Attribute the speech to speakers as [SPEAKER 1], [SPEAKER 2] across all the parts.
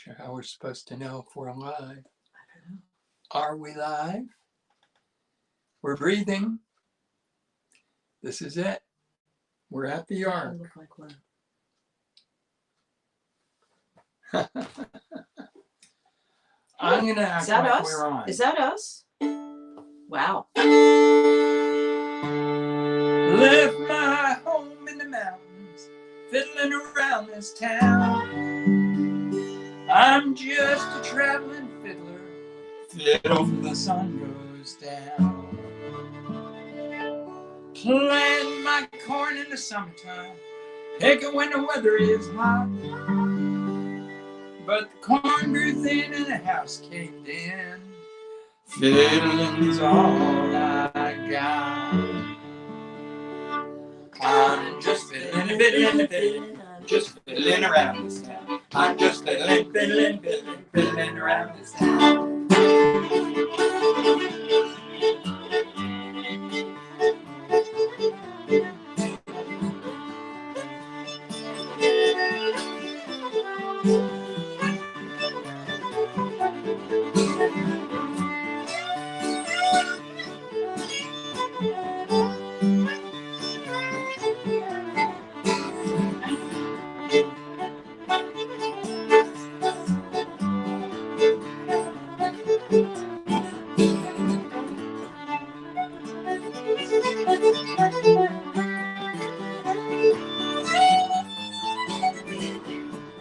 [SPEAKER 1] sure how we're supposed to know if we're alive.
[SPEAKER 2] I don't know.
[SPEAKER 1] Are we live? We're breathing. This is it. We're at the Ark.
[SPEAKER 2] Look like we're...
[SPEAKER 1] I'm going to act
[SPEAKER 2] Is that
[SPEAKER 1] like
[SPEAKER 2] us?
[SPEAKER 1] we're on.
[SPEAKER 2] Is that us? Wow.
[SPEAKER 1] Left my home in the mountains, fiddling around this town. I'm just a traveling fiddler, fiddle till the sun goes down. Planting my corn in the summertime, picking when the weather is hot. But the corn grew thin and the house caved in. Fiddling's all I got. I'm just fiddling, fiddling, fiddling. I'm just fiddling around this town. I'm just fiddling, fiddling, fiddling, fiddling around this town.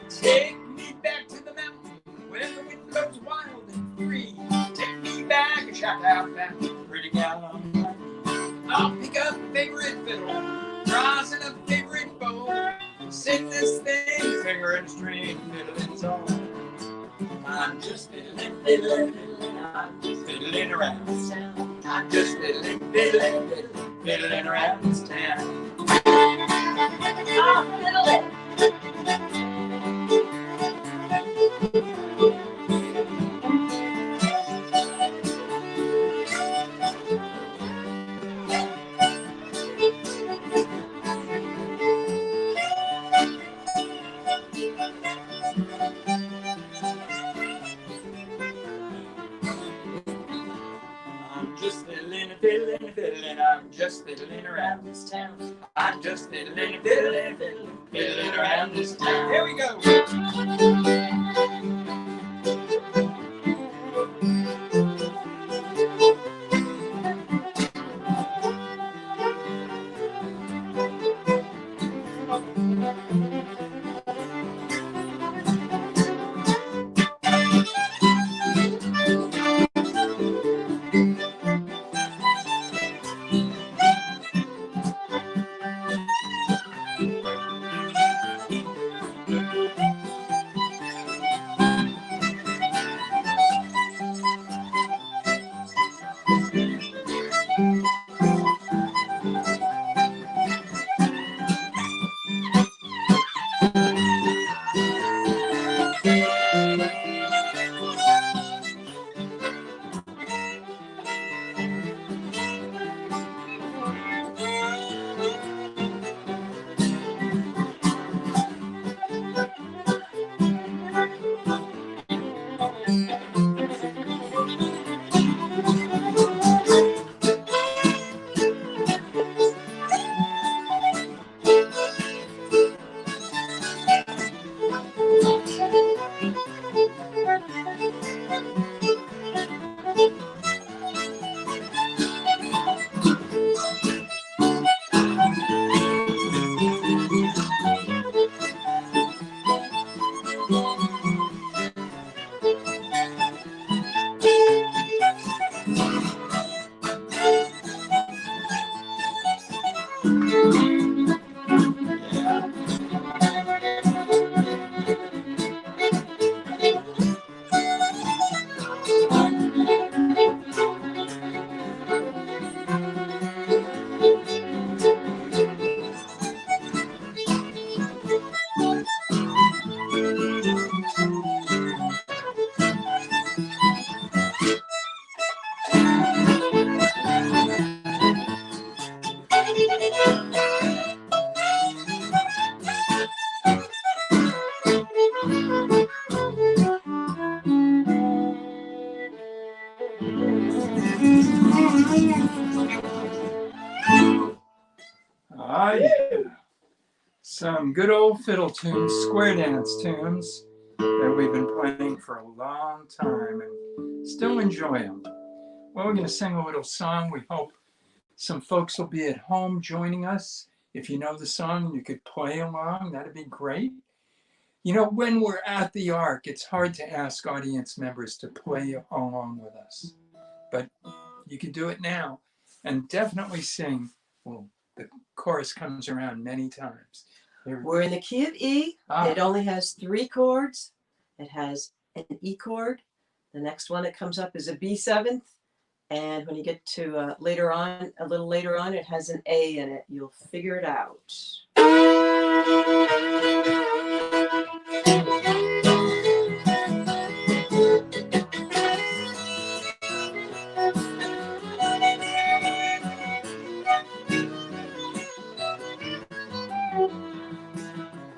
[SPEAKER 1] Take me back to the mountain where the wind blows wild and free. Take me back and shout out back, pretty gal on the mountain. I'll pick up a favorite fiddle, draws in a favorite bow, sing this thing, finger and string, fiddling's all. I'm just fiddling, fiddling, fiddling, I'm just fiddling around this town. I'm just fiddling, fiddling, fiddling, fiddling around this town. I'm fiddling. I'm just fiddling, fiddling, fiddling. I'm just fiddling around this town. I'm just fiddling, fiddling, fiddling, fiddling around this town. Here we go. yeah. Some good old fiddle tunes, square dance tunes that we've been playing for a long time and still enjoy them. Well, we're going to sing a little song. We hope some folks will be at home joining us. If you know the song, you could play along. That'd be great. You know, when we're at the Ark, it's hard to ask audience members to play along with us. But you can do it now and definitely sing. Well, the chorus comes around many times.
[SPEAKER 2] We're in the key of E. It only has 3 chords. It has an E chord. The next one that comes up is a B7th. And when you get to a little later on, it has an A in it. You'll figure it out.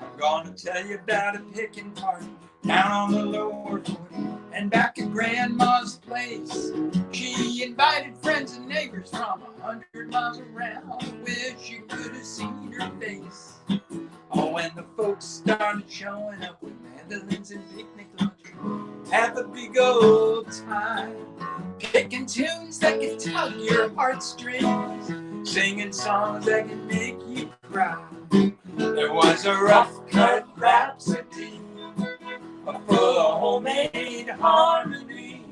[SPEAKER 1] I'm gonna tell you about a picking party down on the lower 40 and back at Grandma's place. She invited friends and neighbors from 100 miles around. Wish you could have seen her face. Oh, when the folks started showing up with mandolins and picnic lunch, have a big old time, picking tunes that can tug your heartstrings, singing songs that can make you cry. There was a rough cut rhapsody full of homemade harmony.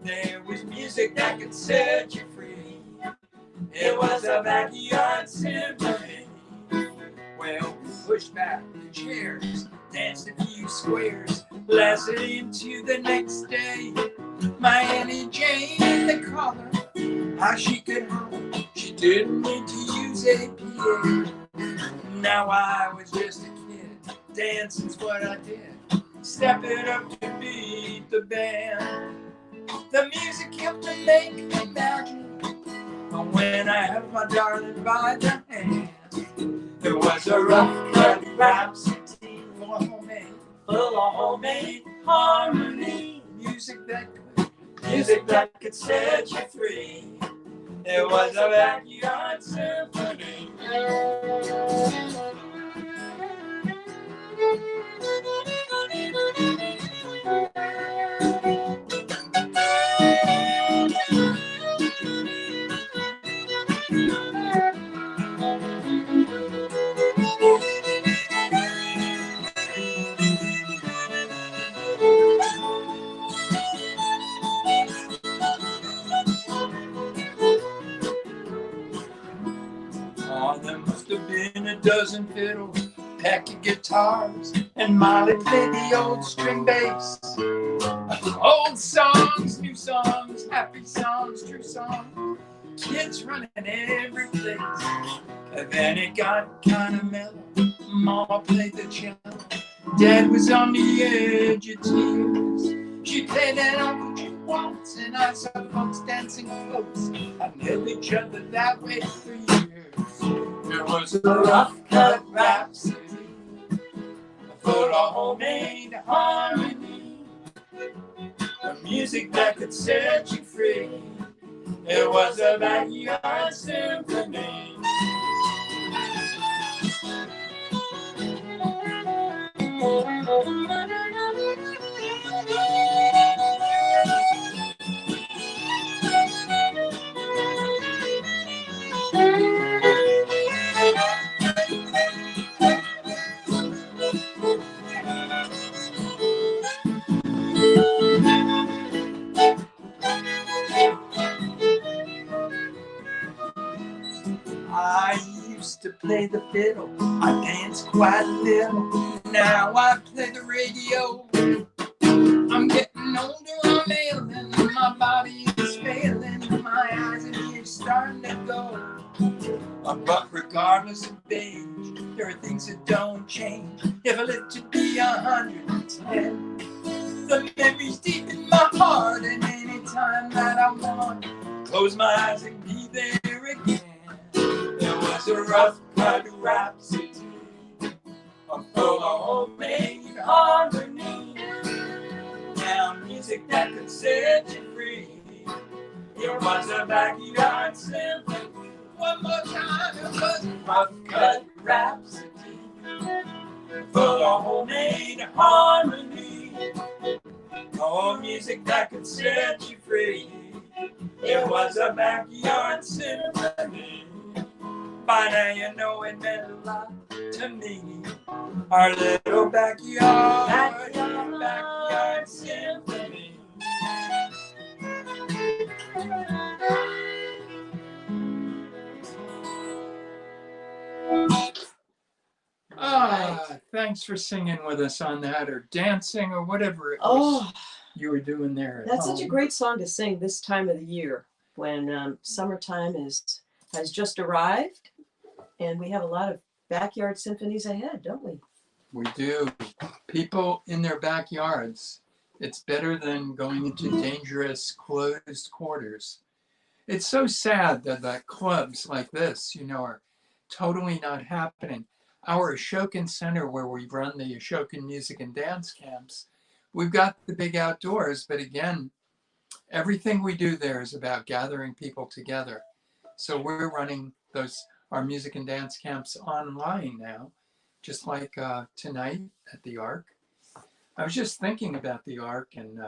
[SPEAKER 1] There was music that could set you free. It was a backyard symphony. Well, we pushed back the chairs, danced a few squares, lasted into the next day. My Annie Jane, the caller, how she could hum, she didn't need to use a PA. Now I was just a kid, dancing's what I did, stepping up to beat the band. The music helped to make me magic, and when I held my darling by the hand, there was a rough cut rhapsody full of homemade harmony. Music that could set you free. It was a backyard symphony. Oh, there must have been a dozen fiddles, pack of guitars, and Molly played the old string bass. Old songs, new songs, happy songs, true songs, kids running every place. And then it got kind of mellow, Mama played the cello, Dad was on the edge of tears. She played that Uncle Jim waltz, and I saw folks dancing close. I held each other that way for years. There was a rough cut rhapsody full of homemade harmony. The music that could set you free. It was a backyard symphony. I used to play the fiddle, I danced quite a little. Now I play the radio. I'm getting older, I'm ailing, my body is failing, my eyes and ears starting to go. But regardless of age, there are things that don't change. If I live to be 110, the memory's deep in my heart, and anytime that I want, close my eyes and be there again. There was a rough cut rhapsody, full of homemade harmony. Now music that could set you free. It was a backyard symphony. One more time, it was a rough cut rhapsody full of homemade harmony. Oh, music that could set you free. It was a backyard symphony. By now you know it meant a lot to me. Our little backyard symphony. Thanks for singing with us on that, or dancing, or whatever it was you were doing there at
[SPEAKER 2] That's
[SPEAKER 1] home.
[SPEAKER 2] such a great song to sing this time of the year when summertime has just arrived, and we have a lot of backyard symphonies ahead, don't we?
[SPEAKER 1] We do. People in their backyards. It's better than going into dangerous closed quarters. It's so sad that clubs like this, are totally not happening. Our Ashokan Center, where we run the Ashokan music and dance camps, we've got the big outdoors, but again, everything we do there is about gathering people together. So we're running our music and dance camps online now, just like tonight at the Ark. I was just thinking about the Ark, and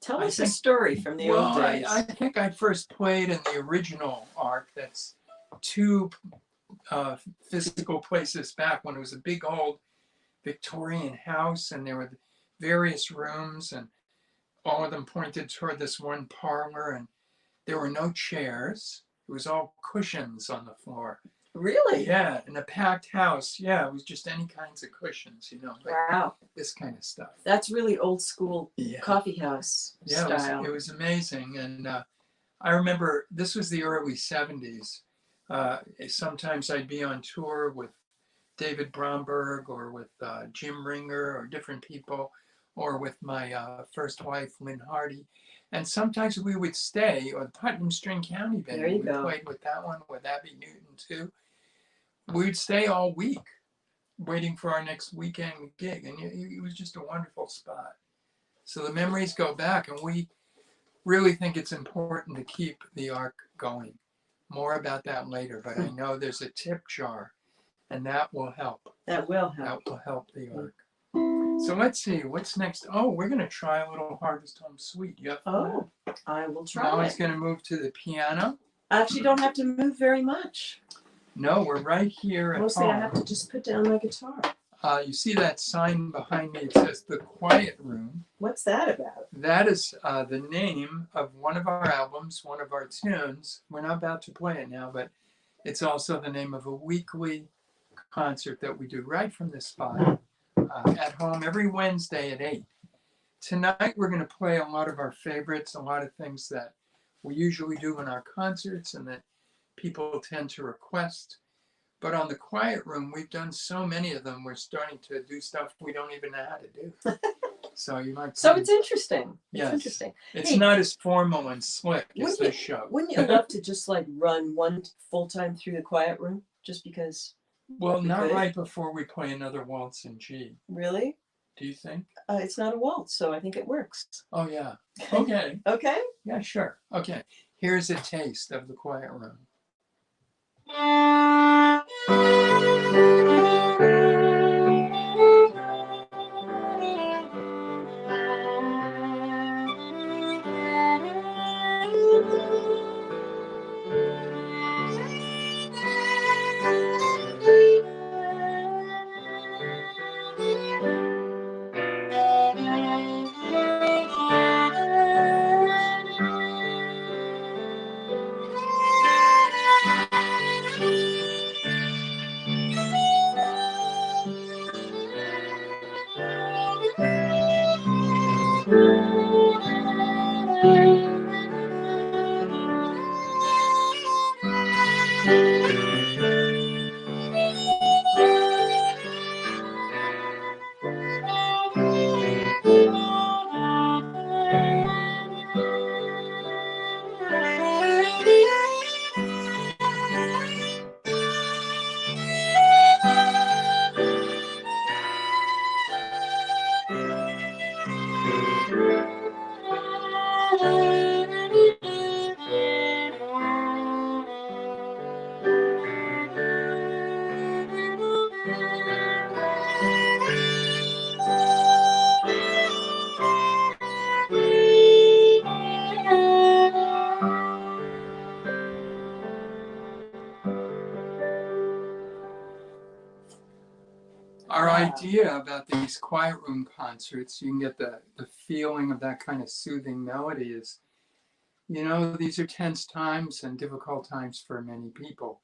[SPEAKER 2] tell us a story from the old days.
[SPEAKER 1] I think I first played in the original Ark. That's 2 physical places back when it was a big old Victorian house, and there were various rooms, and all of them pointed toward this one parlor, and there were no chairs. It was all cushions on the floor.
[SPEAKER 2] Really?
[SPEAKER 1] Yeah, in a packed house. Yeah, it was just any kinds of cushions, like
[SPEAKER 2] wow.
[SPEAKER 1] This kind of stuff.
[SPEAKER 2] That's really old school coffee house style.
[SPEAKER 1] It was amazing. And I remember this was the early 70s. Sometimes I'd be on tour with David Bromberg or with Jim Ringer or different people, or with my first wife, Lynn Hardy. And sometimes we would stay, or the Putnam String County Band.
[SPEAKER 2] There you
[SPEAKER 1] we
[SPEAKER 2] go.
[SPEAKER 1] played with that one, with Abby Newton too. We'd stay all week waiting for our next weekend gig. And it was just a wonderful spot. So the memories go back, and we really think it's important to keep the Ark going. More about that later, but I know there's a tip jar, and that will help.
[SPEAKER 2] That will help.
[SPEAKER 1] That will help the Ark. So let's see, what's next? Oh, we're going to try a little Harvest Home Sweet. You have
[SPEAKER 2] Oh, I will try.
[SPEAKER 1] Molly's going to move to the piano.
[SPEAKER 2] I actually don't have to move very much.
[SPEAKER 1] No, we're right here at
[SPEAKER 2] Mostly
[SPEAKER 1] home.
[SPEAKER 2] I have to just put down my guitar.
[SPEAKER 1] You see that sign behind me? It says The Quiet Room.
[SPEAKER 2] What's that about?
[SPEAKER 1] That is the name of one of our albums, one of our tunes. We're not about to play it now, but it's also the name of a weekly concert that we do right from this spot at home every Wednesday at 8. Tonight we're going to play a lot of our favorites, a lot of things that we usually do in our concerts and that people tend to request. But on the Quiet Room, we've done so many of them, we're starting to do stuff we don't even know how to do. So you might.
[SPEAKER 2] So it's interesting.
[SPEAKER 1] Yes.
[SPEAKER 2] It's interesting.
[SPEAKER 1] It's not as formal and slick as this show.
[SPEAKER 2] Wouldn't you love to just run one full time through the Quiet Room, just because?
[SPEAKER 1] Well, not right before we play another waltz in G.
[SPEAKER 2] Really?
[SPEAKER 1] Do you think?
[SPEAKER 2] It's not a waltz, so I think it works.
[SPEAKER 1] Oh yeah. Okay.
[SPEAKER 2] Okay.
[SPEAKER 1] Yeah, sure. Okay. Here's a taste of the Quiet Room. Our
[SPEAKER 2] Wow.
[SPEAKER 1] idea about these quiet room concerts, you can get the feeling of that kind of soothing melody is, these are tense times and difficult times for many people.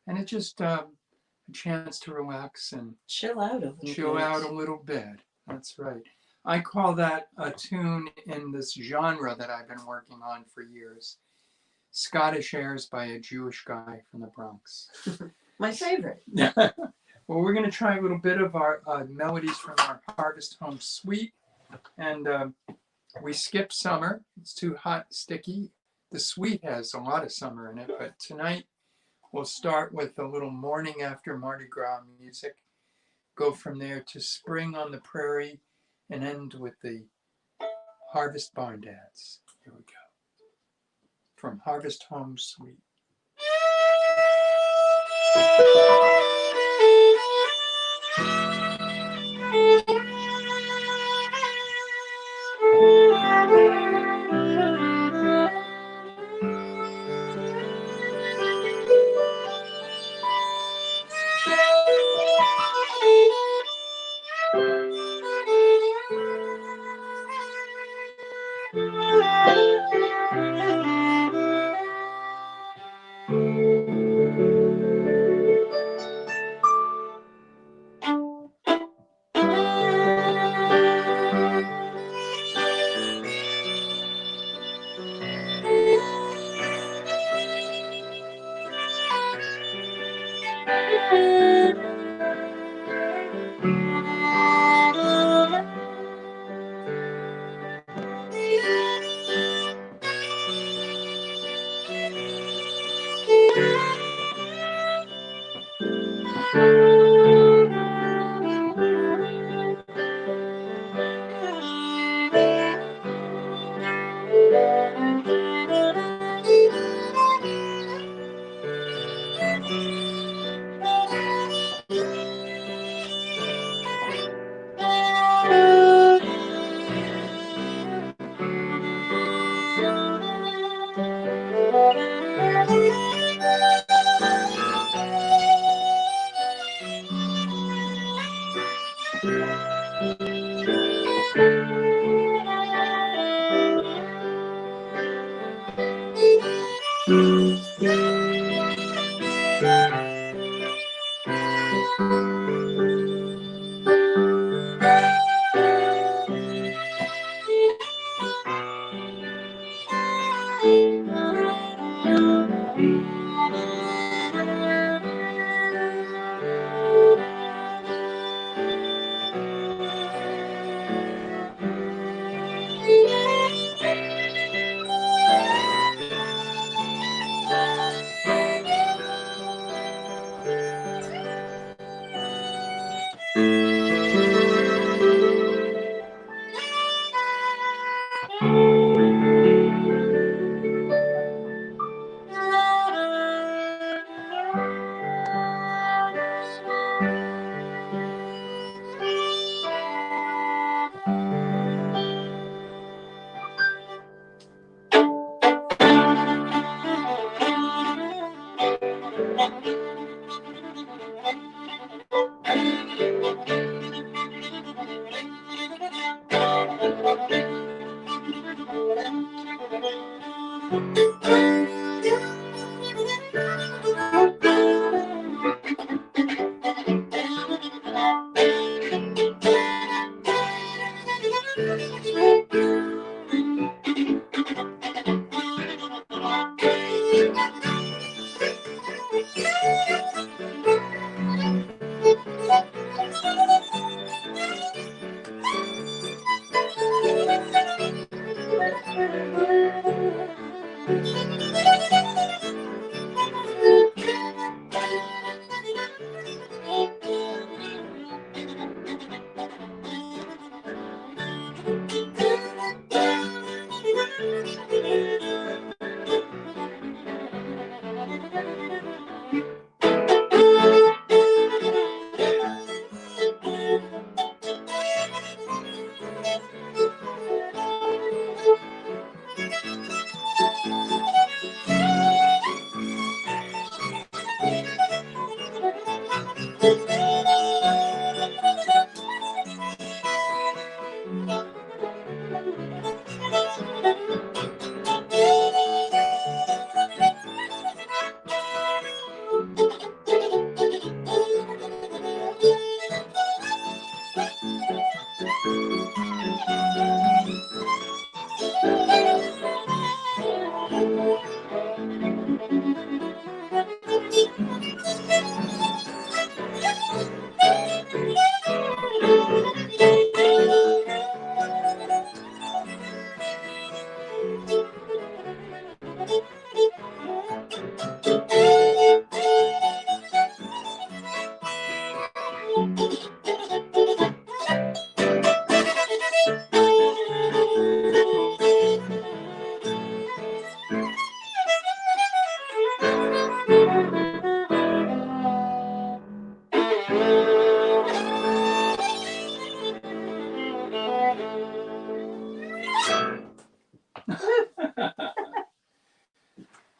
[SPEAKER 1] And it's just a chance to relax and
[SPEAKER 2] Chill out a little bit.
[SPEAKER 1] That's right. I call that a tune in this genre that I've been working on for years. Scottish airs by a Jewish guy from the Bronx.
[SPEAKER 2] My favorite.
[SPEAKER 1] Yeah. Well, we're going to try a little bit of our melodies from our Harvest Home Suite. And we skip summer. It's too hot, sticky. The suite has a lot of summer in it, but tonight we'll start with a little morning after Mardi Gras music, go from there to Spring on the Prairie, and end with the Harvest Barn Dance. Here we go. From Harvest Home Suite.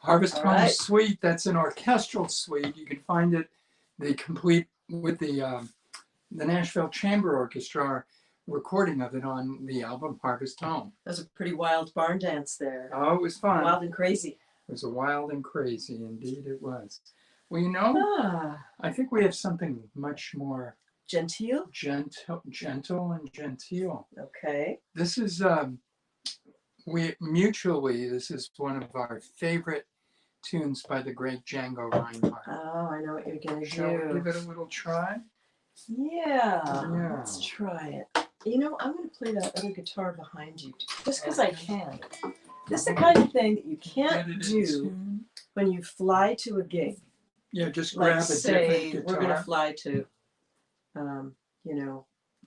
[SPEAKER 1] Harvest
[SPEAKER 2] All
[SPEAKER 1] Home
[SPEAKER 2] right.
[SPEAKER 1] Suite, that's an orchestral suite. You can find it, the complete with the Nashville Chamber Orchestra recording of it on the album Harvest Home.
[SPEAKER 2] That was a pretty wild barn dance there.
[SPEAKER 1] Oh, it was fun.
[SPEAKER 2] Wild and crazy.
[SPEAKER 1] It was a wild and crazy, indeed it was. Well, you know, I think we have something much more
[SPEAKER 2] Genteel.
[SPEAKER 1] gentle and genteel.
[SPEAKER 2] Okay.
[SPEAKER 1] This is this is one of our favorite tunes by the great Django Reinhardt.
[SPEAKER 2] Oh, I know what you're gonna
[SPEAKER 1] Shall we
[SPEAKER 2] do.
[SPEAKER 1] give it a little try?
[SPEAKER 2] Yeah. Let's try it. You know, I'm gonna play that other guitar behind you, just because I can. This is the kind of thing that you can't do when you fly to a gig.
[SPEAKER 1] Yeah, just grab
[SPEAKER 2] Like,
[SPEAKER 1] a
[SPEAKER 2] say,
[SPEAKER 1] different guitar.
[SPEAKER 2] we're gonna fly to,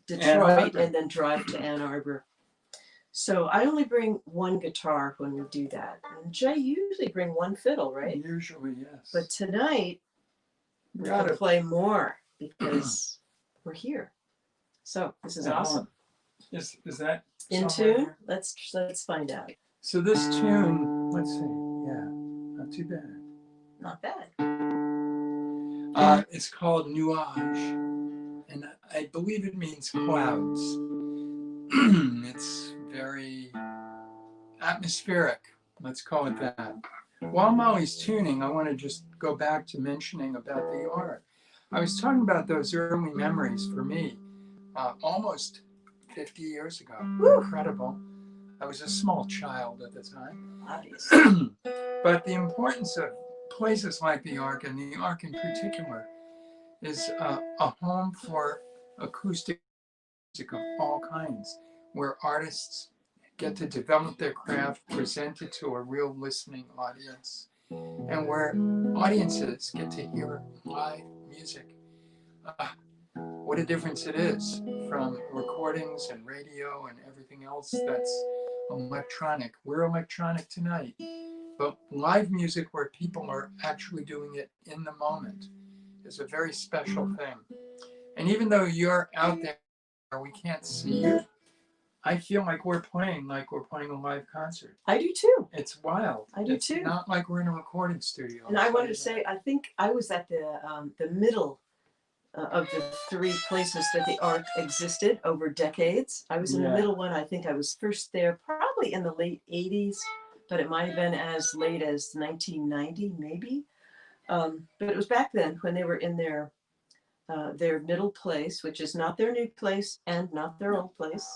[SPEAKER 2] Detroit and then drive to Ann Arbor. So I only bring one guitar when we do that. And Jay, you usually bring one fiddle, right?
[SPEAKER 1] Usually, yes.
[SPEAKER 2] But tonight, we're going to play more because we're here. So this is awesome.
[SPEAKER 1] Is that
[SPEAKER 2] in tune? Right, let's find out.
[SPEAKER 1] So this tune, let's see. Yeah, not too bad.
[SPEAKER 2] Not bad.
[SPEAKER 1] It's called Nuage, and I believe it means clouds. It's very atmospheric, let's call it that. While Molly's tuning, I want to just go back to mentioning about the art. I was talking about those early memories for me, almost 50 years ago.
[SPEAKER 2] Woo.
[SPEAKER 1] Incredible. I was a small child at the time.
[SPEAKER 2] Obviously.
[SPEAKER 1] But the importance of places like the Ark, and the Ark in particular, is a home for acoustic music of all kinds, where artists get to develop their craft, present it to a real listening audience, and where audiences get to hear live music. What a difference it is from recordings and radio and everything else that's electronic. We're electronic tonight, but live music where people are actually doing it in the moment is a very special thing. And even though you're out there, we can't see you, I feel like we're playing a live concert.
[SPEAKER 2] I do too.
[SPEAKER 1] It's wild.
[SPEAKER 2] I do
[SPEAKER 1] it's
[SPEAKER 2] too.
[SPEAKER 1] Not like we're in a recording studio.
[SPEAKER 2] And I wanted to say, I think I was at the middle of the three places that the Ark existed over decades. I was in the middle one. I think I was first there probably in the late 80s, but it might have been as late as 1990, maybe. But it was back then when they were in their middle place, which is not their new place and not their old place.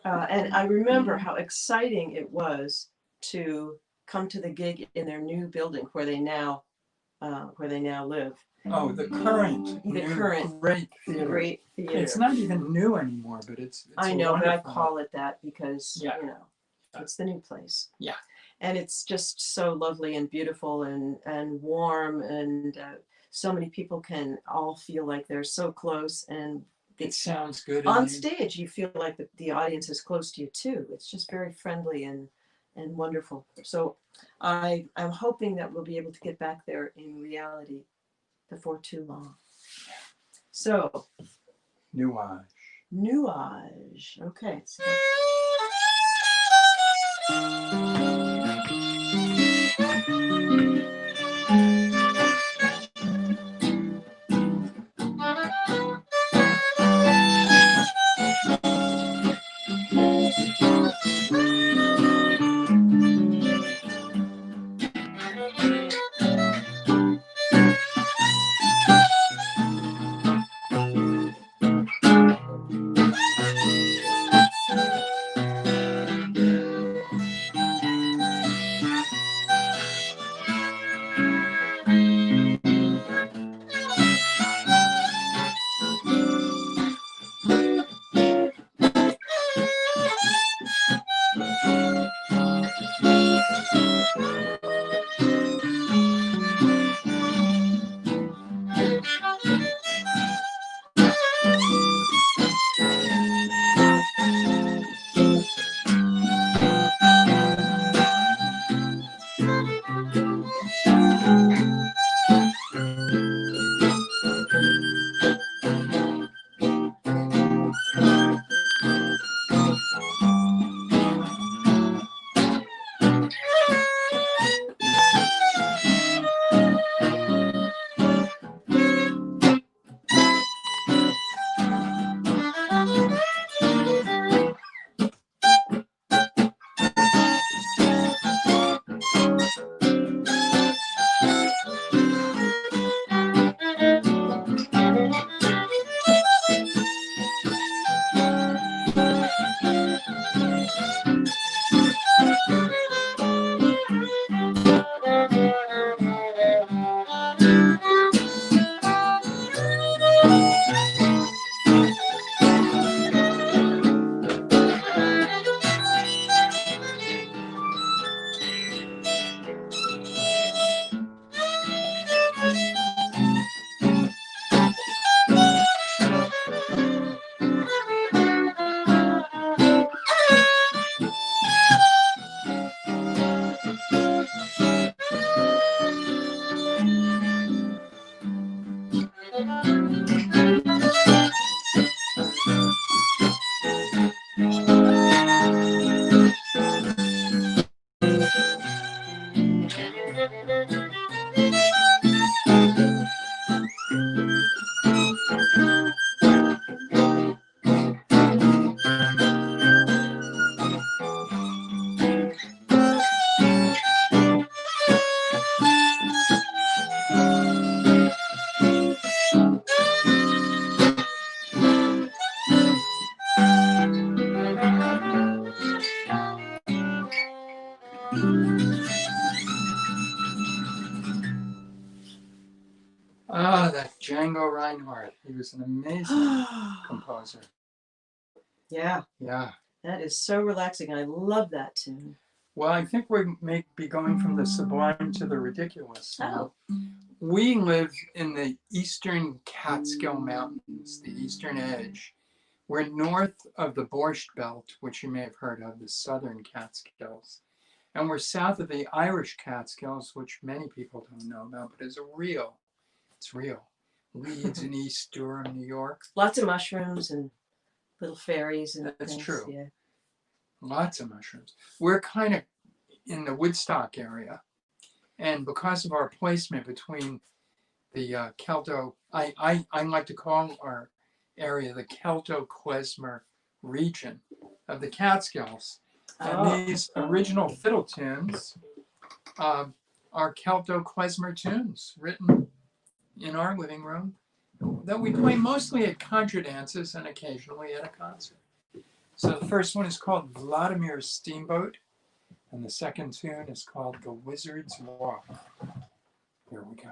[SPEAKER 2] And I remember how exciting it was to come to the gig in their new building where they now live.
[SPEAKER 1] Oh, the current great theater.
[SPEAKER 2] Great theater.
[SPEAKER 1] It's not even new anymore, but it's
[SPEAKER 2] I know, but I
[SPEAKER 1] wonderful.
[SPEAKER 2] call it that because it's the new place.
[SPEAKER 1] Yeah. And
[SPEAKER 2] it's just so lovely and beautiful and warm, and so many people can all feel like they're so close, and
[SPEAKER 1] it sounds good.
[SPEAKER 2] On stage, you feel like the audience is close to you too. It's just very friendly and wonderful. So I'm hoping that we'll be able to get back there in reality before too long. So Nuage. Okay. So.
[SPEAKER 1] Ah, that Django Reinhardt. He was an amazing composer.
[SPEAKER 2] Yeah,
[SPEAKER 1] Yeah.
[SPEAKER 2] that is so relaxing. I love that tune.
[SPEAKER 1] Well, I think we may be going from the sublime to the ridiculous.
[SPEAKER 2] Oh.
[SPEAKER 1] We live in the eastern Catskill Mountains, the eastern edge. We're north of the Borscht Belt, which you may have heard of, the southern Catskills. And we're south of the Irish Catskills, which many people don't know about, but it's real. It's real. Leeds in East Durham, New York.
[SPEAKER 2] Lots of mushrooms and little fairies and
[SPEAKER 1] That's
[SPEAKER 2] things.
[SPEAKER 1] true.
[SPEAKER 2] Yeah.
[SPEAKER 1] Lots of mushrooms. We're kind of in the Woodstock area. And because of our placement between the Kelto, I like to call our area the Kelto-Klezmer region of the Catskills. And these original fiddle tunes are Kelto-Klezmer tunes written in our living room that we play mostly at contra dances and occasionally at a concert. So the first one is called Vladimir's Steamboat, and the second tune is called The Wizard's Walk. Here we go.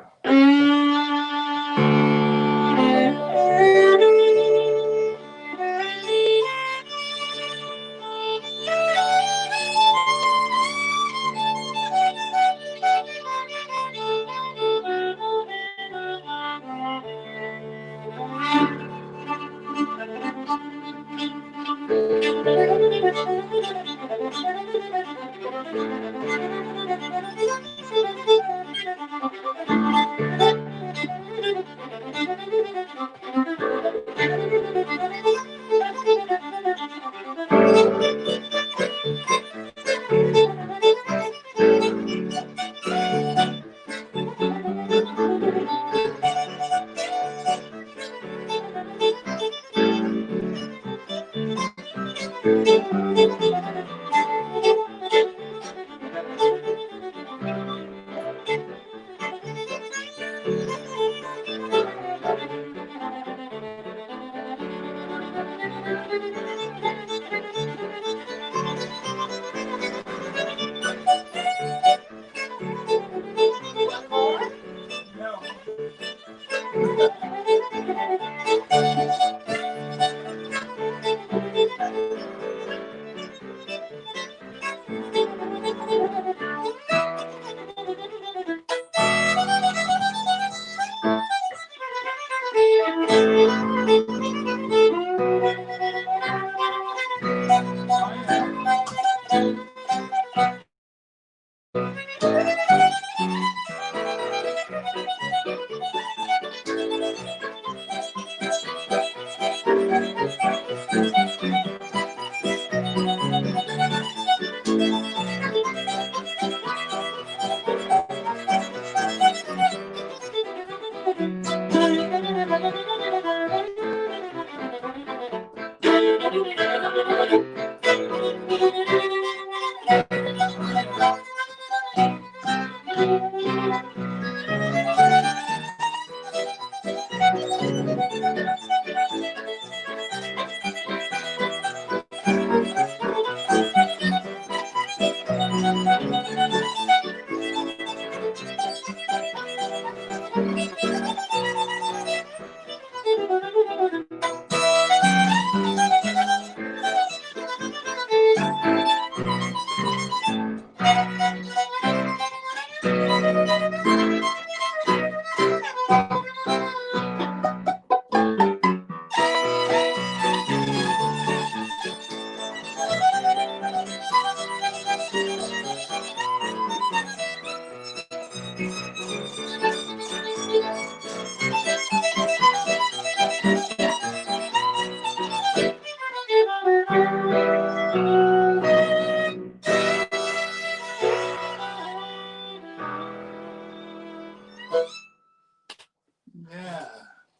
[SPEAKER 1] Yeah.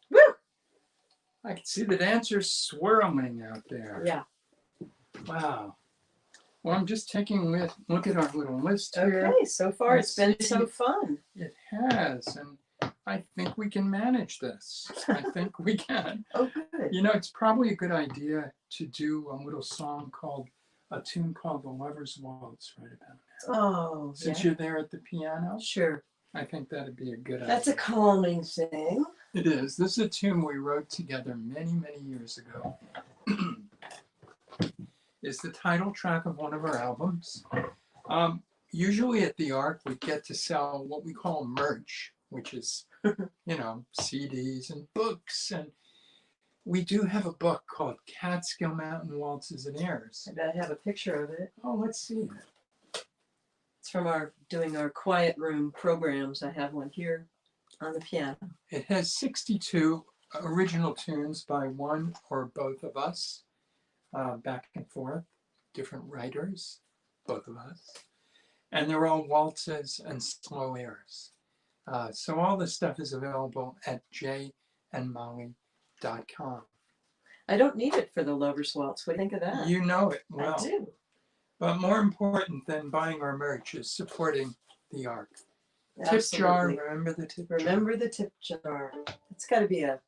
[SPEAKER 2] Woo!
[SPEAKER 1] I can see the dancers swirling out there.
[SPEAKER 2] Yeah.
[SPEAKER 1] Wow. Well, I'm just taking a look at our little list here.
[SPEAKER 2] Okay, so far it's been some fun.
[SPEAKER 1] It has, and I think we can manage this. I think we can.
[SPEAKER 2] Oh, good.
[SPEAKER 1] You know, it's probably a good idea to do a little a tune called The Lover's Waltz right about now.
[SPEAKER 2] Oh,
[SPEAKER 1] Since
[SPEAKER 2] yeah.
[SPEAKER 1] you're there at the piano,
[SPEAKER 2] Sure.
[SPEAKER 1] I think that'd be a good idea.
[SPEAKER 2] That's a calming thing.
[SPEAKER 1] It is. This is a tune we wrote together many, many years ago. It's the title track of one of our albums. Usually at the Ark, we get to sell what we call merch, which is, you know, CDs and books. And we do have a book called Catskill Mountain Waltzes and Airs.
[SPEAKER 2] I bet I have a picture of it.
[SPEAKER 1] Oh, let's see.
[SPEAKER 2] It's from doing our quiet room programs. I have one here on the piano.
[SPEAKER 1] It has 62 original tunes by one or both of us, back and forth, different writers, both of us. And they're all waltzes and slow airs. So all this stuff is available at jandmolly.com.
[SPEAKER 2] I don't need it for the Lover's Waltz. What do you think of that?
[SPEAKER 1] You know it well.
[SPEAKER 2] I do.
[SPEAKER 1] But more important than buying our merch is supporting the Ark.
[SPEAKER 2] Absolutely.
[SPEAKER 1] Tip jar, remember the tip jar?
[SPEAKER 2] Remember the tip jar. It's got to be a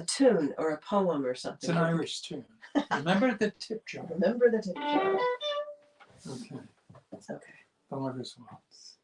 [SPEAKER 2] tune or a poem or something.
[SPEAKER 1] It's an Irish tune. Remember the tip jar.
[SPEAKER 2] Remember the tip jar.
[SPEAKER 1] Okay.
[SPEAKER 2] Okay.
[SPEAKER 1] The Lover's Waltz.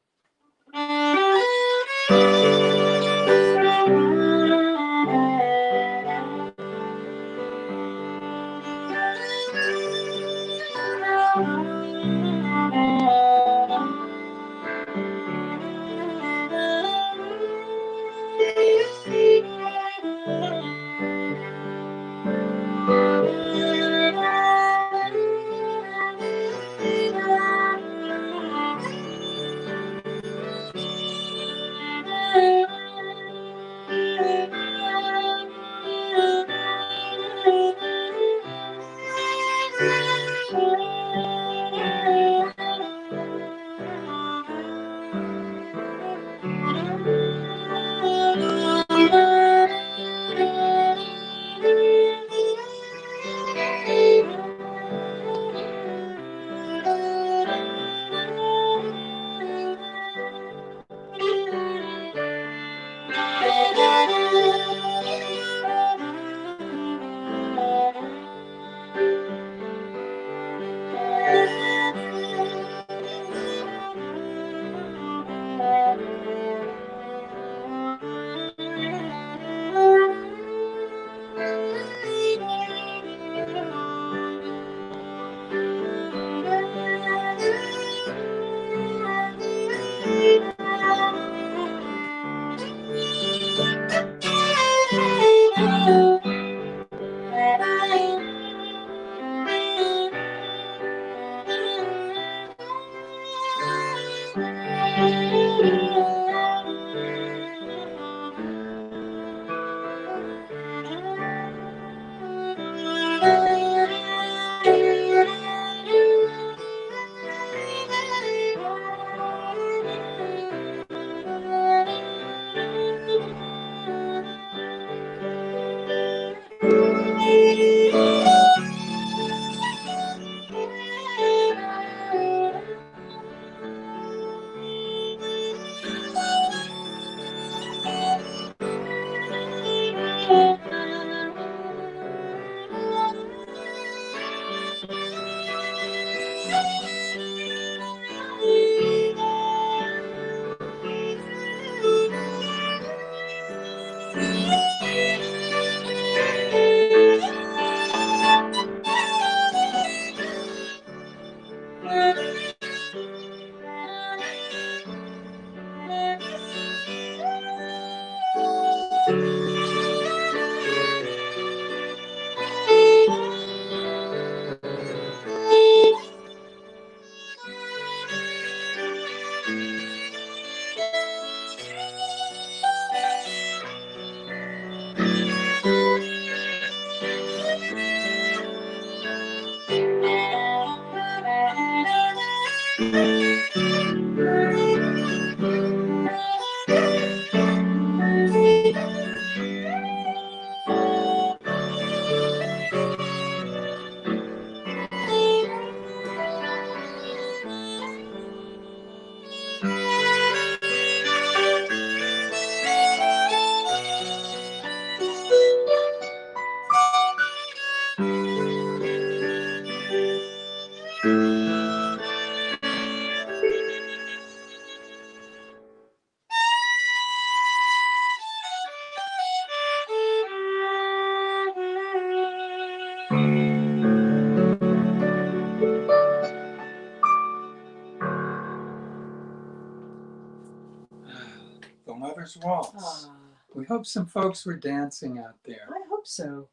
[SPEAKER 1] Summer's Waltz. We hope some folks were dancing out there.
[SPEAKER 2] I hope so.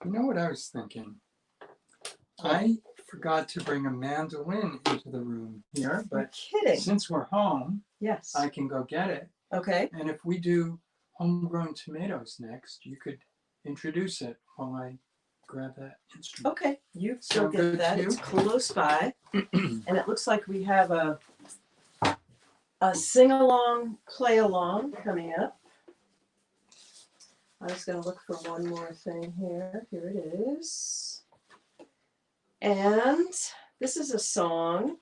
[SPEAKER 1] You know what I was thinking? I forgot to bring a mandolin into the room here, but
[SPEAKER 2] kidding.
[SPEAKER 1] Since we're home,
[SPEAKER 2] yes,
[SPEAKER 1] I can go get it.
[SPEAKER 2] Okay.
[SPEAKER 1] And if we do Homegrown Tomatoes next, you could introduce it while I grab that instrument.
[SPEAKER 2] Okay, you go
[SPEAKER 1] Sound
[SPEAKER 2] get
[SPEAKER 1] good
[SPEAKER 2] that.
[SPEAKER 1] to you?
[SPEAKER 2] It's close by. And it looks like we have a sing-along, play-along coming up. I was going to look for one more thing here. Here it is. And this is a song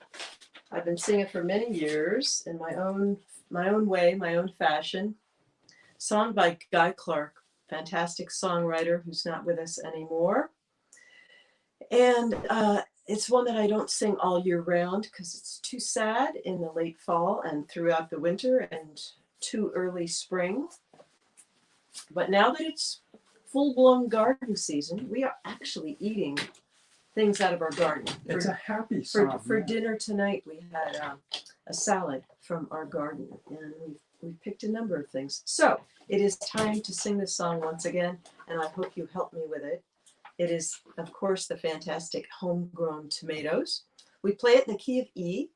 [SPEAKER 2] I've been singing for many years in my own way, my own fashion. Song by Guy Clark, fantastic songwriter who's not with us anymore. And it's one that I don't sing all year round because it's too sad in the late fall and throughout the winter and too early spring. But now that it's full-blown garden season, we are actually eating things out of our garden.
[SPEAKER 1] It's a happy song.
[SPEAKER 2] For dinner tonight, we had a salad from our garden, and we picked a number of things. So it is time to sing this song once again, and I hope you help me with it. It is, of course, the fantastic Homegrown Tomatoes. We play it in the key of E,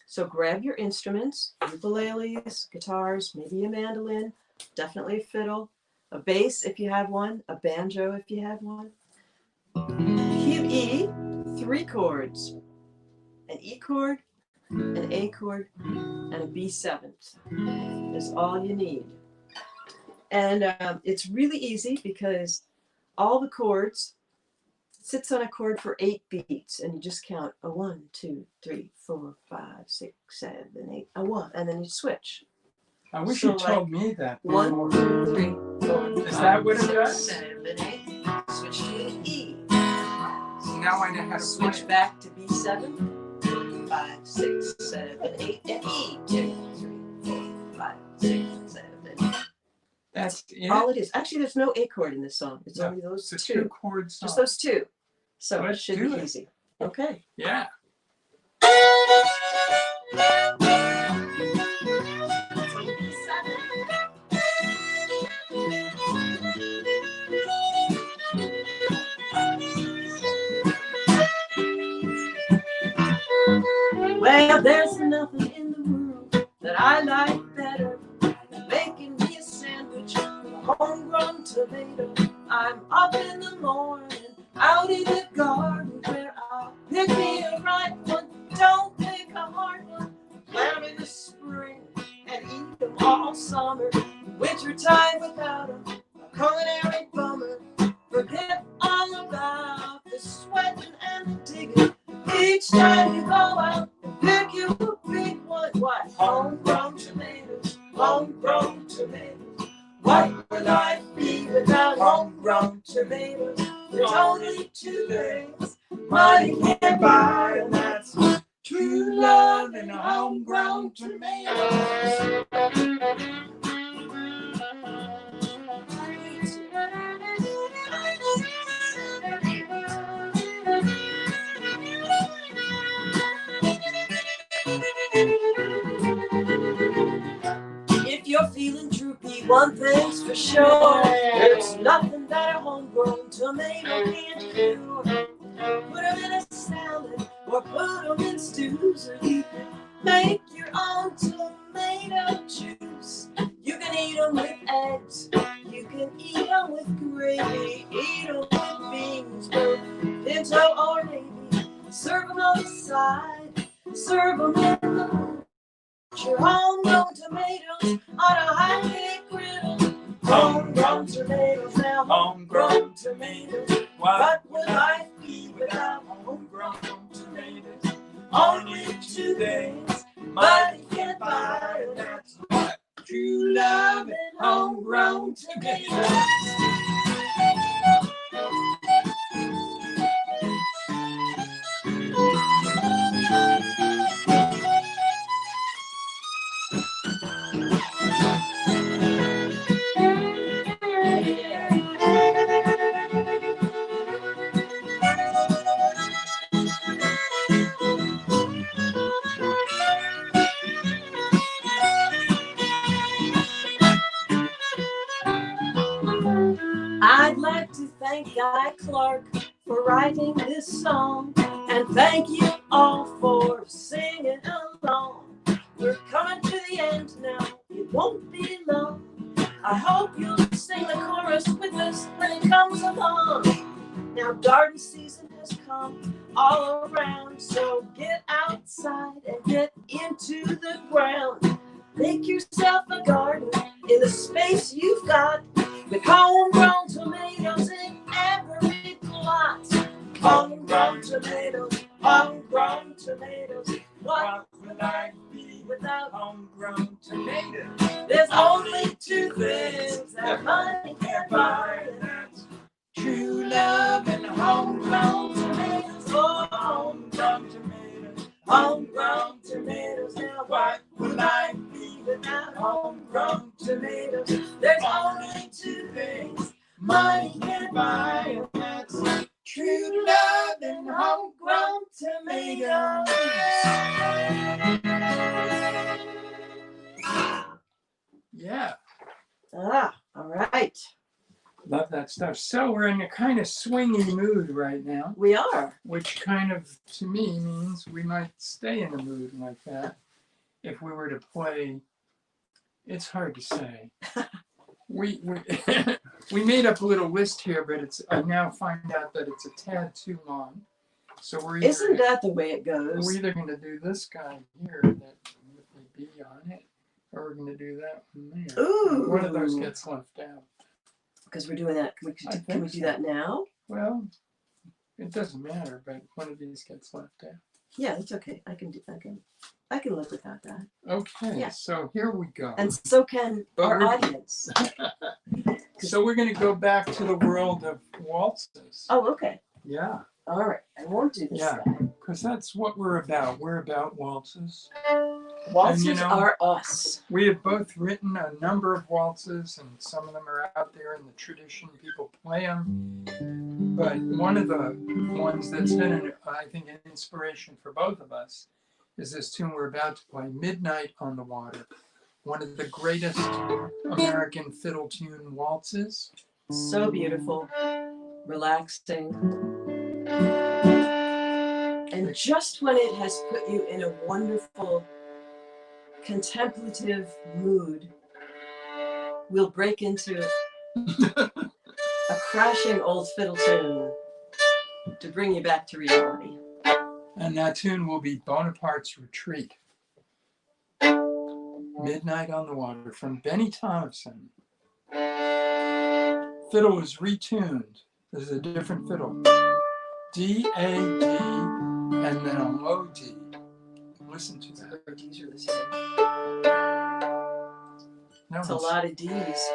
[SPEAKER 2] so grab your instruments, ukuleles, guitars, maybe a mandolin, definitely a fiddle, a bass if you have one, a banjo if you have one. Key of E, 3 chords, an E chord, an A chord, and a B7 is all you need. And it's really easy because all the chords sits on a chord for 8 beats, and you just count a 1, 2, 3, 4, 5, 6, 7, 8, a 1, and then you switch.
[SPEAKER 1] I wish you told me that.
[SPEAKER 2] 1, 2, 3, 4.
[SPEAKER 1] Is that what it does?
[SPEAKER 2] 7, 8. Switch to an E.
[SPEAKER 1] So now I know how to
[SPEAKER 2] Switch
[SPEAKER 1] play.
[SPEAKER 2] back to B7. 5, 6, 7, 8, and E. 2, 3, 4, 5, 6, 7, 8.
[SPEAKER 1] That's it?
[SPEAKER 2] All it is. Actually, there's no A chord in this song. It's
[SPEAKER 1] No,
[SPEAKER 2] only those
[SPEAKER 1] it's
[SPEAKER 2] two.
[SPEAKER 1] 2 chords.
[SPEAKER 2] Just those 2. So
[SPEAKER 1] Let's
[SPEAKER 2] it should
[SPEAKER 1] do
[SPEAKER 2] be
[SPEAKER 1] it.
[SPEAKER 2] easy. Okay.
[SPEAKER 1] Yeah.
[SPEAKER 2] Well, there's nothing in the world that I like better than making me a sandwich with a homegrown tomato. I'm up in the morning, out in the garden where I'll pick me a ripe one. Don't pick a hard one. Plant 'em in the spring and eat them all summer. Wintertime without 'em, a culinary bummer. Forget all about the sweating and the digging. Each time you go out and pick you a big one. What? Homegrown tomatoes, homegrown tomatoes. What would life be without homegrown tomatoes? There's only 2 things money can't buy, and that's true love and homegrown tomatoes. If you're feeling droopy, one thing's for sure, there's nothing that a homegrown tomato can't do. Put them in a salad or put them in stews, or you can make your own tomato juice. You can eat them with eggs, you can eat them with gravy, eat them with beans, both pinto or navy. Serve them on the side, serve them in the mood. Your homegrown tomatoes on a hot cake griddle. Homegrown tomatoes now, homegrown tomatoes. What would life be without homegrown tomatoes? Only 2 things money can't buy, and that's what? True love and homegrown tomatoes. I'd like to thank Guy Clark for writing this song, and thank you all for singing along. We're coming to the end now, it won't be long. I hope you'll sing the chorus with us when it comes along. Now garden season has come all around, so get outside and get into the ground. Make yourself a garden in the space you've got, with homegrown tomatoes in every plot. Homegrown tomatoes, homegrown tomatoes. What would I be without homegrown tomatoes? There's only two things that money can't buy, and that's true love and homegrown tomatoes. Oh, homegrown tomatoes, homegrown tomatoes. Now what would I be without homegrown tomatoes? There's only two things money can't buy, and that's true love and homegrown tomatoes.
[SPEAKER 1] Yeah.
[SPEAKER 2] All right.
[SPEAKER 1] Love that stuff. So we're in a kind of swingy mood right now.
[SPEAKER 2] We are.
[SPEAKER 1] Which kind of, to me, means we might stay in a mood like that if we were to play. It's hard to say. we we made up a little list here, but I now find out that it's a tad too long. So
[SPEAKER 2] Isn't that the way it goes?
[SPEAKER 1] We're either going to do this guy here that would be on it, or we're going to do that one there.
[SPEAKER 2] Ooh.
[SPEAKER 1] One of those gets left out.
[SPEAKER 2] Because we're doing that. Can we do that now?
[SPEAKER 1] Well, it doesn't matter, but one of these gets left out.
[SPEAKER 2] Yeah, it's okay. I can live without that.
[SPEAKER 1] Okay, yeah. So here we go.
[SPEAKER 2] And so can our audience.
[SPEAKER 1] So we're going to go back to the world of waltzes.
[SPEAKER 2] Oh, okay.
[SPEAKER 1] Yeah.
[SPEAKER 2] All right. I won't do this.
[SPEAKER 1] Yeah, because that's what we're about. We're about waltzes.
[SPEAKER 2] Waltzes are us.
[SPEAKER 1] We have both written a number of waltzes, and some of them are out there in the tradition. People play them. But one of the ones that's been, I think, an inspiration for both of us is this tune we're about to play, Midnight on the Water. One of the greatest American fiddle tune waltzes.
[SPEAKER 2] So beautiful, relaxing. And just when it has put you in a wonderful, contemplative mood, we'll break into a crashing old fiddle tune to bring you back to reality.
[SPEAKER 1] And that tune will be Bonapartes Retreat. Midnight on the Water from Benny Thompson. Fiddle was retuned. This is a different fiddle. D, A, D, and then a low D. Listen to that.
[SPEAKER 2] D's are the same.
[SPEAKER 1] That's
[SPEAKER 2] a lot of D's.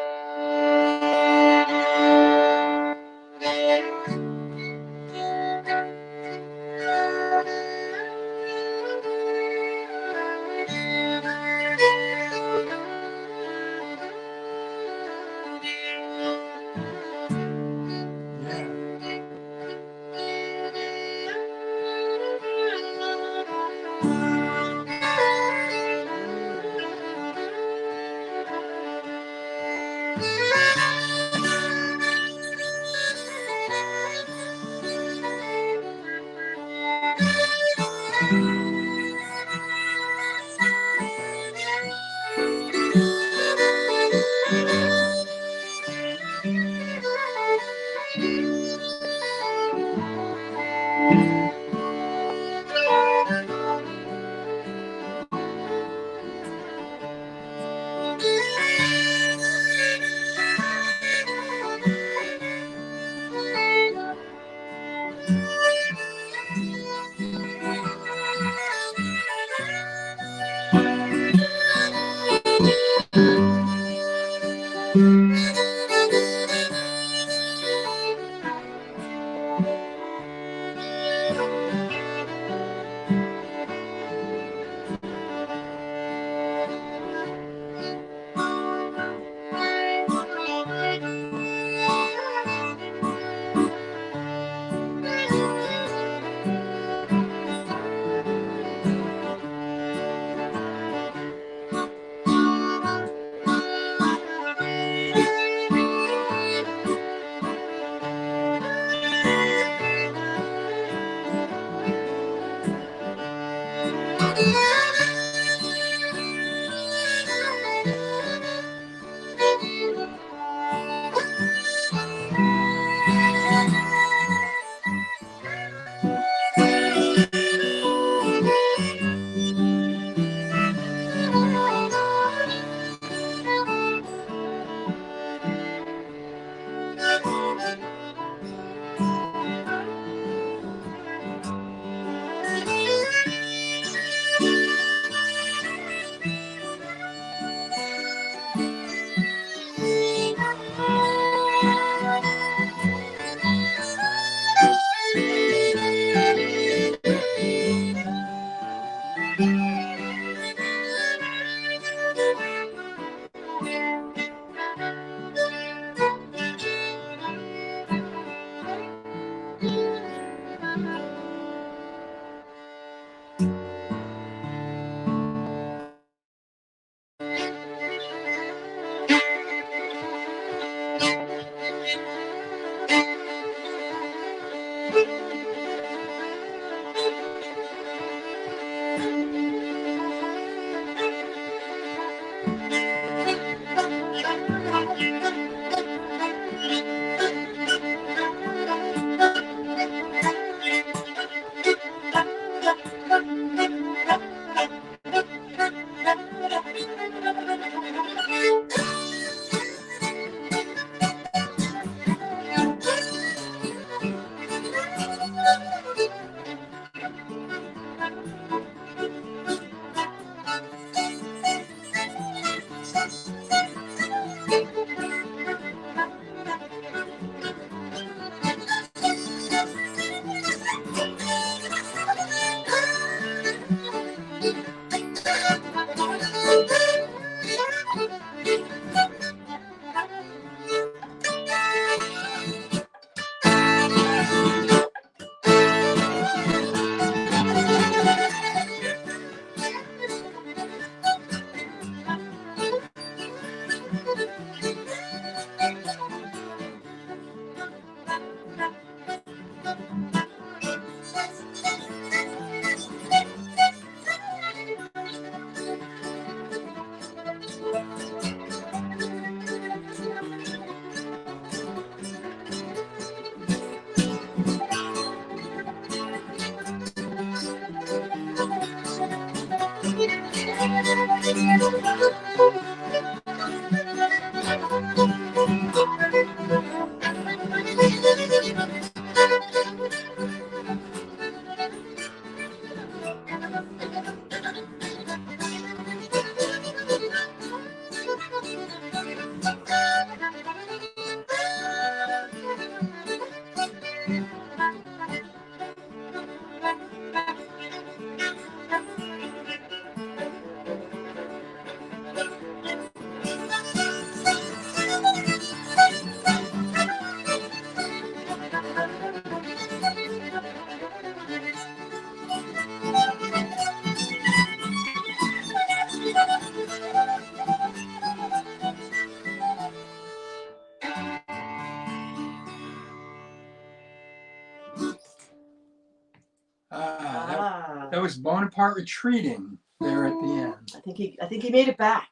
[SPEAKER 1] That was Bonapartes Retreating there at the end.
[SPEAKER 2] I think he made it back.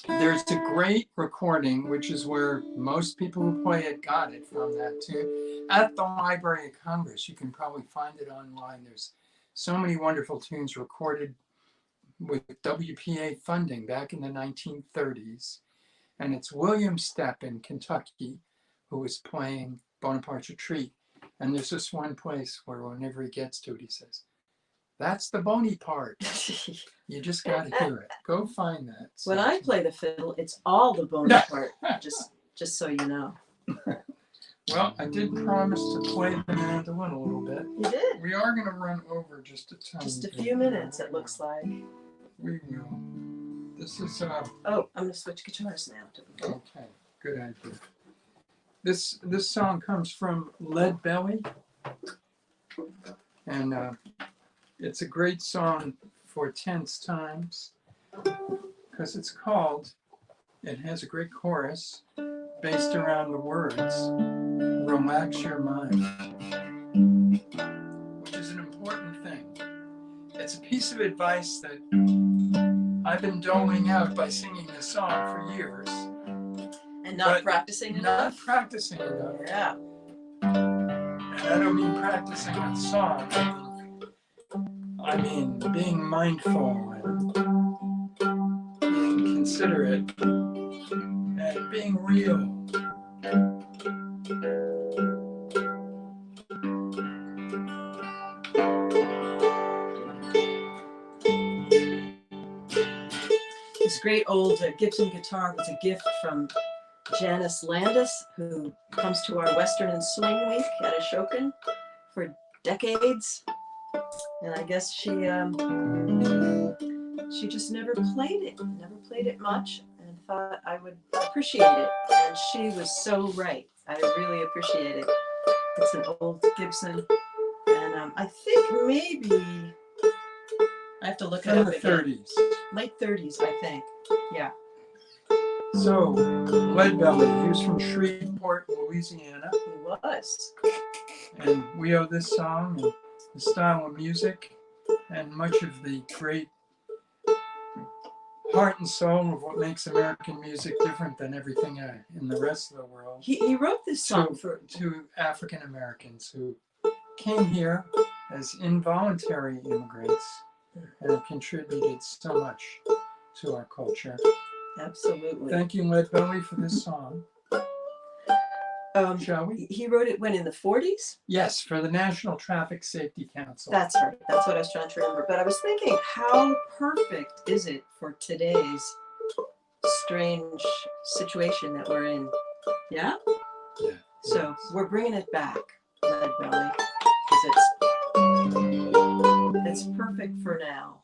[SPEAKER 1] There's a great recording, which is where most people who play it got it from that tune, at the Library of Congress. You can probably find it online. There's so many wonderful tunes recorded with WPA funding back in the 1930s. And it's William Stepp in Kentucky who was playing Bonapartes Retreat. And there's this one place where whenever he gets to it, he says, "That's the bony part." You just got to hear it. Go find that.
[SPEAKER 2] When I play the fiddle, it's all the bony part, just so you know.
[SPEAKER 1] Well, I did promise to play the mandolin a little bit.
[SPEAKER 2] You did.
[SPEAKER 1] We are going to run over just a tiny
[SPEAKER 2] Just a few minutes, it looks like.
[SPEAKER 1] We will. This is...
[SPEAKER 2] Oh, I'm going to switch guitars now.
[SPEAKER 1] Okay, good idea. This song comes from Lead Belly. And it's a great song for tense times because it has a great chorus based around the words, "Relax your mind," which is an important thing. It's a piece of advice that I've been doling out by singing this song for years.
[SPEAKER 2] And not practicing enough?
[SPEAKER 1] Not practicing enough.
[SPEAKER 2] Yeah.
[SPEAKER 1] And I don't mean practicing a song. I mean being mindful and being considerate and being real.
[SPEAKER 2] This great old Gibson guitar was a gift from Janice Landis, who comes to our Western and Swing Week at Ashokan for decades. And I guess she just never played it much, and thought I would appreciate it. And she was so right. I really appreciate it. It's an old Gibson, and I think maybe I have to look it up again.
[SPEAKER 1] 30s.
[SPEAKER 2] Late 30s, I think. Yeah.
[SPEAKER 1] So, Lead Belly, he was from Shreveport, Louisiana.
[SPEAKER 2] He was.
[SPEAKER 1] And we owe this song and the style of music and much of the great heart and soul of what makes American music different than everything in the rest of the world.
[SPEAKER 2] He wrote this song
[SPEAKER 1] to African Americans who came here as involuntary immigrants and have contributed so much to our culture.
[SPEAKER 2] Absolutely.
[SPEAKER 1] Thank you, Lead Belly, for this song. Shall we?
[SPEAKER 2] He wrote it when, in the 40s?
[SPEAKER 1] Yes, for the National Traffic Safety Council.
[SPEAKER 2] That's right. That's what I was trying to remember. But I was thinking, how perfect is it for today's strange situation that we're in? Yeah?
[SPEAKER 1] Yeah.
[SPEAKER 2] So we're bringing it back, Lead Belly, because it's perfect for now.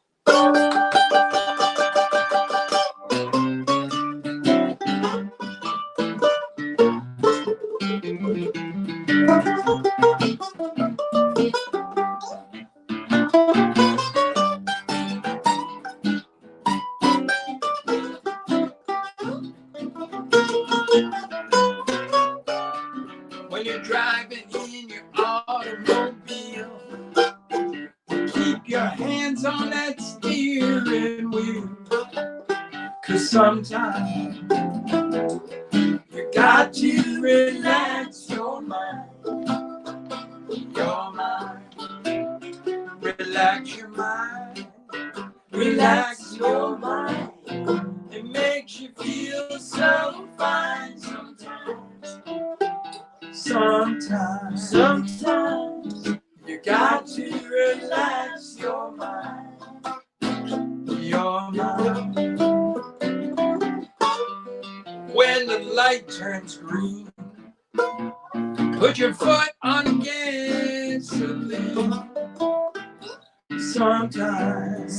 [SPEAKER 1] When you're driving in your automobile, keep your hands on that steering wheel, 'cause sometimes you got to relax your mind. Relax your mind. Relax your mind. Sometimes you got to relax your mind. Your mind. When the light turns green, put your foot on gasoline. Sometimes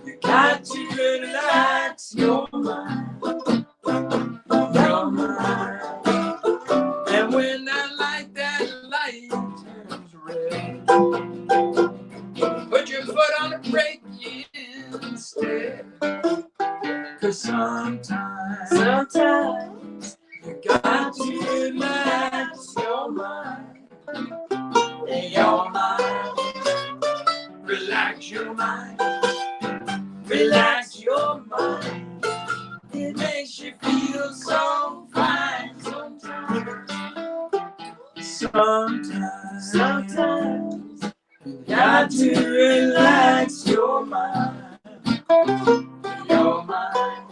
[SPEAKER 1] you got to relax your mind. Your mind. And when that light turns red, put your foot on the brake instead. 'Cause sometimes you got to relax your mind. Your mind. Relax your mind. Relax your mind. It makes you feel so fine. Sometimes you got to relax your mind. Your mind.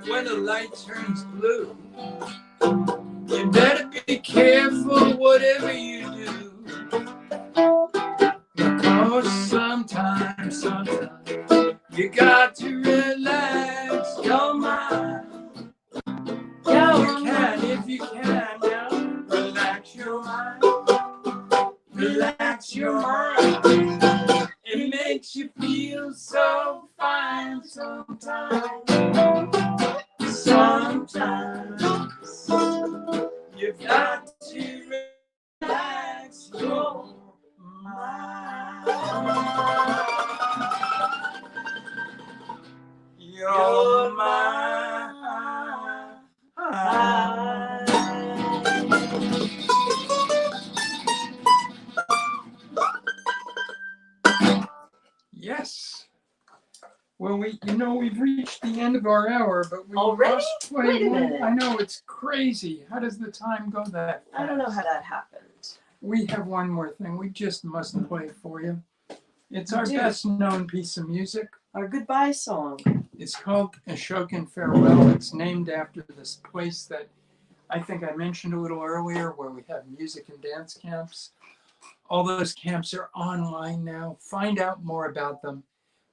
[SPEAKER 1] When the light turns blue, you better be careful whatever you do. Because sometimes you got to relax your mind. If you can, now relax your mind. Relax your mind. It makes you feel so fine sometimes. Sometimes you've got to relax your mind. Your mind. Yes. Well, we've reached the end of our hour, but we
[SPEAKER 2] Already?
[SPEAKER 1] must play
[SPEAKER 2] Wait a
[SPEAKER 1] one.
[SPEAKER 2] minute.
[SPEAKER 1] I know, it's crazy. How does the time go that fast?
[SPEAKER 2] I don't know how that happened.
[SPEAKER 1] We have one more thing. We just must play for you. It's our
[SPEAKER 2] Do.
[SPEAKER 1] best known piece of music.
[SPEAKER 2] Our goodbye song.
[SPEAKER 1] It's called Ashokan Farewell. It's named after this place that I think I mentioned a little earlier where we have music and dance camps. All those camps are online now. Find out more about them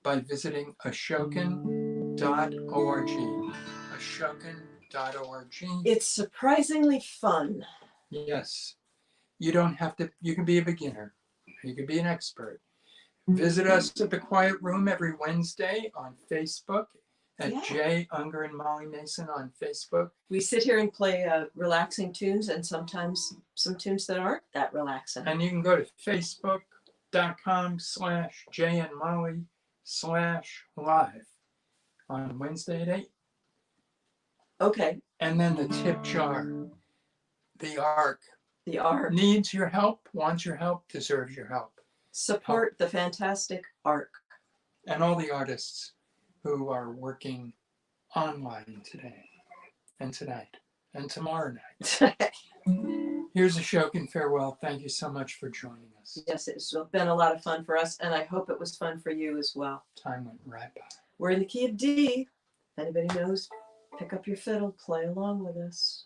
[SPEAKER 1] by visiting ashokan.org. Ashokan.org.
[SPEAKER 2] It's surprisingly fun.
[SPEAKER 1] Yes. You don't have to, you can be a beginner. You can be an expert. Visit us at the Quiet Room every Wednesday on Facebook at J. Ungar and Molly Mason on Facebook.
[SPEAKER 2] We sit here and play relaxing tunes and sometimes some tunes that aren't that relaxing.
[SPEAKER 1] And you can go to facebook.com/jandmolly/live on Wednesday at 8.
[SPEAKER 2] Okay.
[SPEAKER 1] And then the tip jar, the Ark.
[SPEAKER 2] The Ark.
[SPEAKER 1] Needs your help, wants your help, deserves your help.
[SPEAKER 2] Support the fantastic Ark.
[SPEAKER 1] And all the artists who are working online today and tonight and tomorrow night. Here's Ashokan Farewell. Thank you so much for joining us.
[SPEAKER 2] Yes, it's been a lot of fun for us, and I hope it was fun for you as well.
[SPEAKER 1] Time went right by.
[SPEAKER 2] We're in the key of D. If anybody knows, pick up your fiddle, play along with us.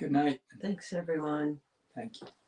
[SPEAKER 1] Good night.
[SPEAKER 2] Thanks, everyone.
[SPEAKER 1] Thank you.